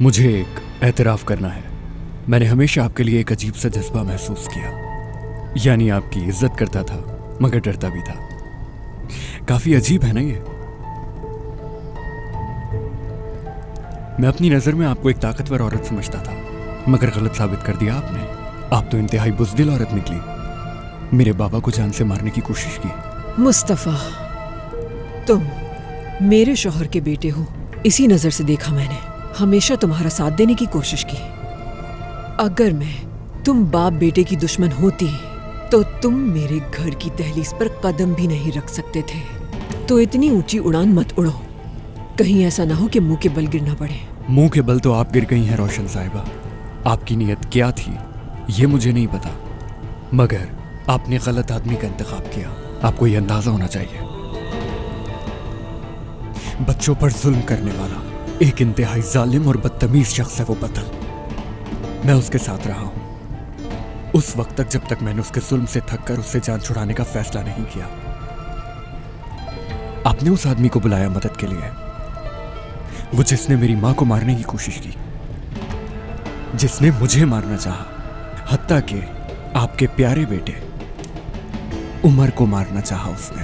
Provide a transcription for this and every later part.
मुझे एक एतराफ़ करना है। मैंने हमेशा आपके लिए एक अजीब सा जज्बा महसूस किया। यानी आपकी इज्जत करता था मगर डरता भी था। काफी अजीब है ना ये। मैं अपनी नजर में आपको एक ताकतवर औरत समझता था मगर गलत साबित कर दिया आपने। आप तो इंतहाई बुज़दिल औरत निकली। मेरे बाबा को जान से मारने की कोशिश की। मुस्तफा, तुम मेरे शौहर के बेटे हो, इसी नजर से देखा मैंने। हमेशा तुम्हारा साथ देने की कोशिश की। अगर मैं तुम बाप बेटे की दुश्मन होती तो तुम मेरे घर की दहलीज पर कदम भी नहीं रख सकते थे। तो इतनी ऊंची उड़ान मत उड़ो, कहीं ऐसा ना हो कि मुंह के बल गिरना पड़े। मुंह के बल तो आप गिर गई हैं रोशन साहिबा। आपकी नीयत क्या थी ये मुझे नहीं पता, मगर आपने गलत आदमी का इंतखाब किया। आपको ये अंदाजा होना चाहिए। बच्चों पर जुल्म करने वाला एक इंतहाई जालिम और बदतमीज शख्स है वो बतल। मैं उसके साथ रहा हूं उस वक्त तक जब तक मैंने उसके जुल्म से थक कर उससे जान छुड़ाने का फैसला नहीं किया। आपने उस आदमी को बुलाया मदद के लिए, वो जिसने मेरी मां को मारने की कोशिश की, जिसने मुझे मारना चाहा, हत्ता कि आपके प्यारे बेटे उमर को मारना चाहा उसने।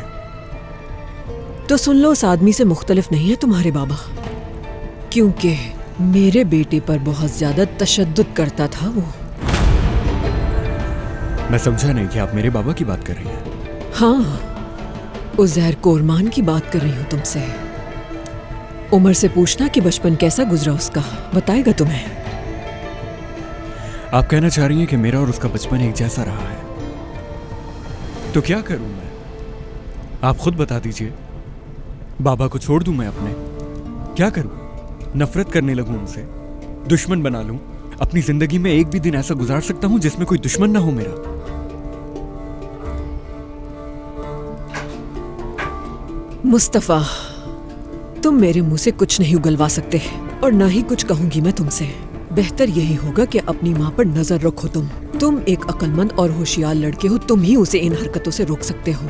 तो सुन लो, उस आदमी से मुख्तलिफ नहीं है तुम्हारे बाबा, क्योंकि मेरे बेटे पर बहुत ज्यादा तशद्दुद करता था वो। मैं समझा नहीं कि आप मेरे बाबा की बात कर रही हैं। हाँ, उज़ैर कोरमान की बात कर रही हूँ तुमसे। उमर से पूछना कि बचपन कैसा गुजरा उसका, बताएगा तुम्हें। आप कहना चाह रही हैं कि मेरा और उसका बचपन एक जैसा रहा है। तो क्या करूं मैं, आप खुद बता दीजिए। बाबा को छोड़ दूं मैं अपने? क्या करूं? नफरत करने लगूं उनसे, दुश्मन बना लूं? अपनी जिंदगी में एक भी दिन ऐसा गुजार सकता हूं जिसमें कोई दुश्मन ना हो मेरा? मुस्तफा, तुम मेरे मुंह से कुछ नहीं उगलवा सकते और ना ही कुछ कहूंगी मैं तुमसे। बेहतर यही होगा कि अपनी माँ पर नजर रखो। तुम एक अक्लमंद और होशियार लड़के हो, तुम ही उसे इन हरकतों से रोक सकते हो।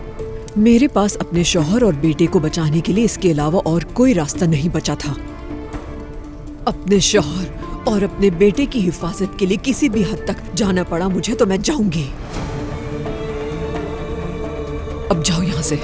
मेरे पास अपने शौहर और बेटे को बचाने के लिए इसके अलावा और कोई रास्ता नहीं बचा था। अपने शौहर और अपने बेटे की हिफाजत के लिए किसी भी हद तक जाना पड़ा मुझे तो मैं जाऊंगी। अब जाओ यहाँ से।